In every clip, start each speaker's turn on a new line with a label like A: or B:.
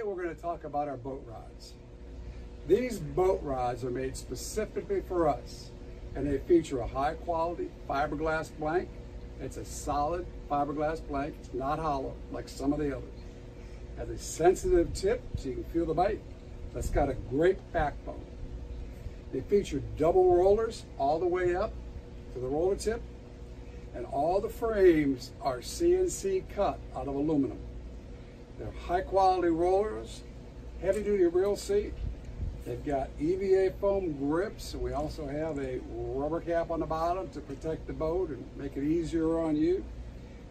A: we're going to talk about our boat rods. These boat rods are made specifically for us, and they feature a high quality fiberglass blank. It's a solid fiberglass blank. It's not hollow like some of the others. It has a sensitive tip so you can feel the bite. That's got a great backbone. They feature double rollers all the way up to the roller tip, and all the frames are CNC cut out of aluminum. They're high quality rollers, heavy duty reel seat. They've got EVA foam grips. We also have a rubber cap on the bottom to protect the boat and make it easier on you.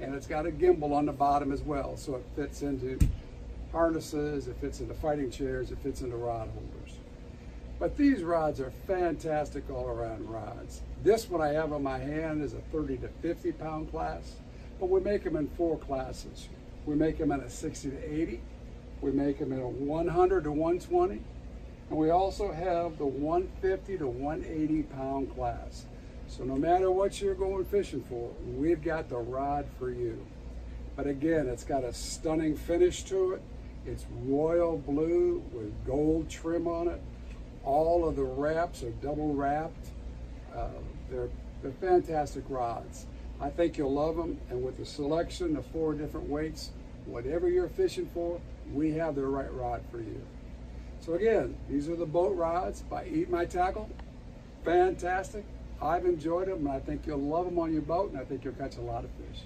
A: And it's got a gimbal on the bottom as well, so it fits into harnesses, it fits into fighting chairs, it fits into rod holders. But these rods are fantastic all-around rods. This one I have in my hand is a 30 to 50 pound class, but we make them in 4 classes. We make them in a 60 to 80, we make them in a 100 to 120, and we also have the 150 to 180 pound class. So no matter what you're going fishing for, we've got the rod for you. But again, it's got a stunning finish to it. It's royal blue with gold trim on it. All of the wraps are double wrapped. They're fantastic rods. I think you'll love them, and with the selection of 4 different weights, whatever you're fishing for, we have the right rod for you. So again, these are the boat rods by Eatmytackle. Fantastic. I've enjoyed them, and I think you'll love them on your boat, and I think you'll catch a lot of fish.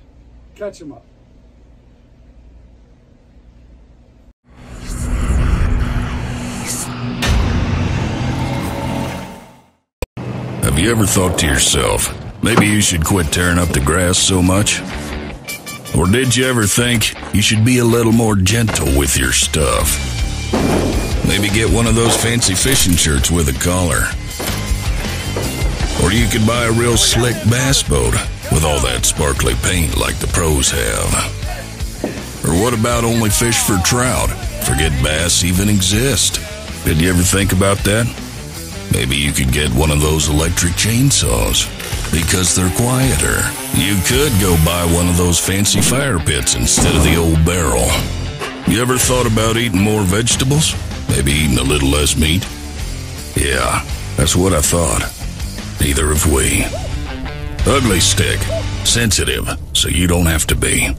A: Catch them up.
B: Have you ever thought to yourself, maybe you should quit tearing up the grass so much? Or did you ever think you should be a little more gentle with your stuff? Maybe get one of those fancy fishing shirts with a collar. Or you could buy a real slick bass boat with all that sparkly paint like the pros have. Or what about only fish for trout? Forget bass even exist. Did you ever think about that? Maybe you could get one of those electric chainsaws because they're quieter. You could go buy one of those fancy fire pits instead of the old barrel. You ever thought about eating more vegetables? Maybe eating a little less meat? Yeah, that's what I thought. Neither have we. Ugly Stik. Sensitive, so you don't have to be.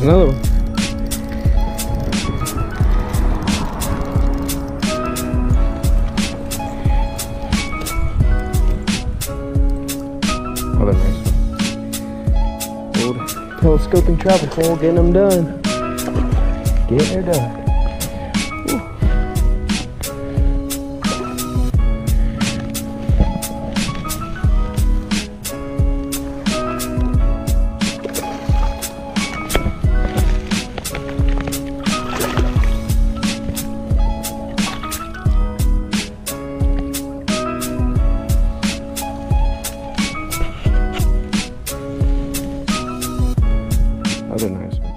C: Another one. Another nice one. Old telescoping travel pole, getting them done. Getting her done. Another nice one.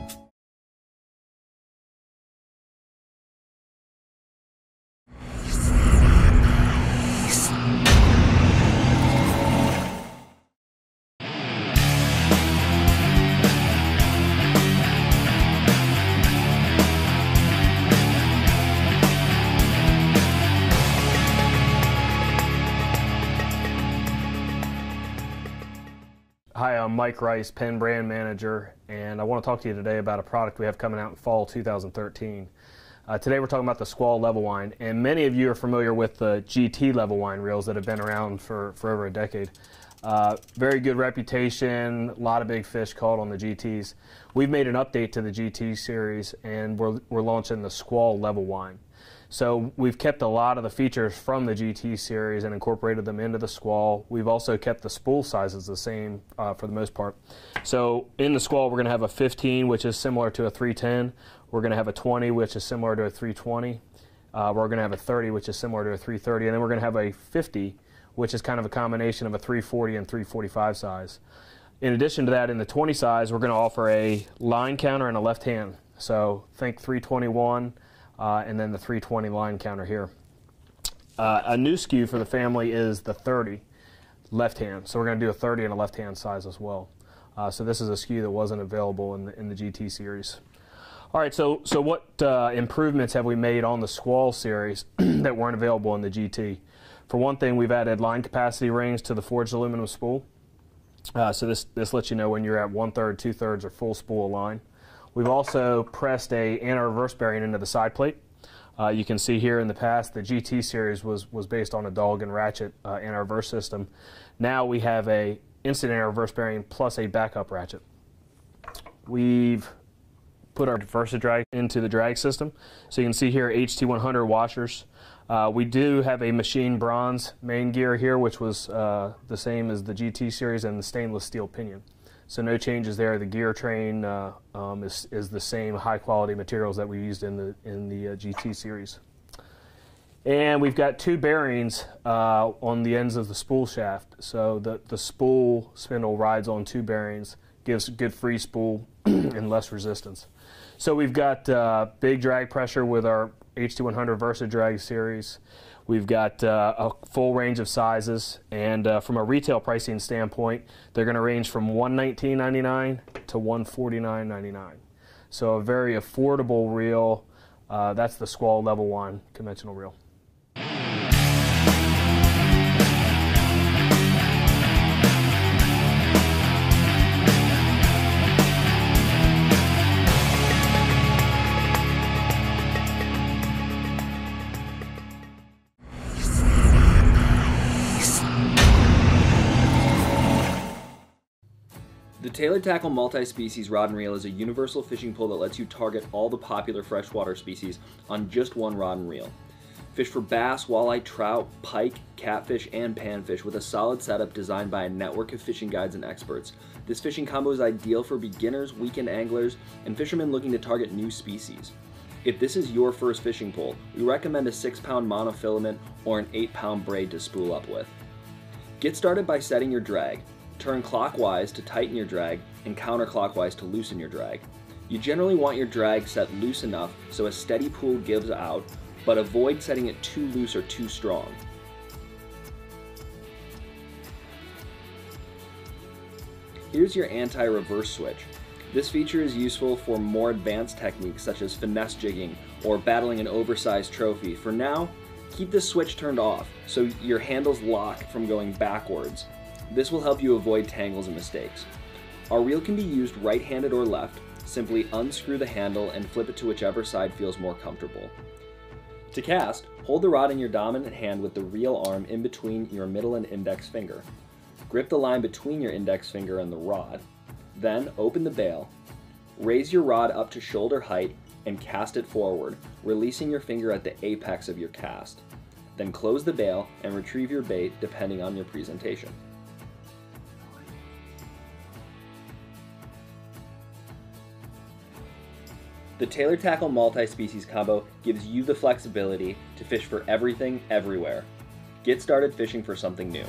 D: Hi, I'm Mike Rice, Penn brand manager, and I want to talk to you today about a product we have coming out in fall 2013. Today we're talking about the Squall level wind, and many of you are familiar with the GT level wind reels that have been around for over a decade. Very good reputation, a lot of big fish caught on the GTs. We've made an update to the GT series, and we're launching the Squall level wind. So we've kept a lot of the features from the GT series and incorporated them into the Squall. We've also kept the spool sizes the same for the most part. So in the Squall we're going to have a 15, which is similar to a 310. We're going to have a 20, which is similar to a 320. We're going to have a 30, which is similar to a 330. And then we're going to have a 50, which is kind of a combination of a 340 and 345 size. In addition to that, in the 20 size, we're going to offer a line counter and a left hand. So think 321 and then the 320 line counter here. A new SKU for the family is the 30 left hand. So we're going to do a 30 and a left hand size as well. So this is a SKU that wasn't available in the GT series. All right, so what improvements have we made on the Squall series that weren't available in the GT? For one thing, we've added line capacity rings to the forged aluminum spool. So this lets you know when you're at 1/3, 2/3, or full spool of line. We've also pressed a anti-reverse bearing into the side plate. You can see here in the past the GT series was based on a dog and ratchet anti-reverse system. Now we have a instant anti-reverse bearing plus a backup ratchet. We've put our VersaDrag into the drag system. So you can see here HT100 washers. We do have a machine bronze main gear here, which was the same as the GT series, and the stainless steel pinion. So no changes there. The gear train is the same high quality materials that we used in the GT series. And we've got two bearings on the ends of the spool shaft. So the spool spindle rides on two bearings, gives good free spool and less resistance. So we've got big drag pressure with our HT100 VersaDrag series. We've got a full range of sizes, and from a retail pricing standpoint, they're going to range from $119.99 to $149.99. So a very affordable reel. That's the Squall level wind conventional reel.
E: The Taylor Tackle Multispecies rod and reel is a universal fishing pole that lets you target all the popular freshwater species on just one rod and reel. Fish for bass, walleye, trout, pike, catfish, and panfish with a solid setup designed by a network of fishing guides and experts. This fishing combo is ideal for beginners, weekend anglers, and fishermen looking to target new species. If this is your first fishing pole, we recommend a 6-pound monofilament or an 8-pound braid to spool up with. Get started by setting your drag. Turn clockwise to tighten your drag and counterclockwise to loosen your drag. You generally want your drag set loose enough so a steady pull gives out, but avoid setting it too loose or too strong. Here's your anti-reverse switch. This feature is useful for more advanced techniques such as finesse jigging or battling an oversized trophy. For now, keep this switch turned off so your handles lock from going backwards. This will help you avoid tangles and mistakes. Our reel can be used right-handed or left. Simply unscrew the handle and flip it to whichever side feels more comfortable. To cast, hold the rod in your dominant hand with the reel arm in between your middle and index finger. Grip the line between your index finger and the rod. Then open the bail. Raise your rod up to shoulder height and cast it forward, releasing your finger at the apex of your cast. Then close the bail and retrieve your bait depending on your presentation. The Taylor Tackle Multispecies combo gives you the flexibility to fish for everything, everywhere. Get started fishing for something new.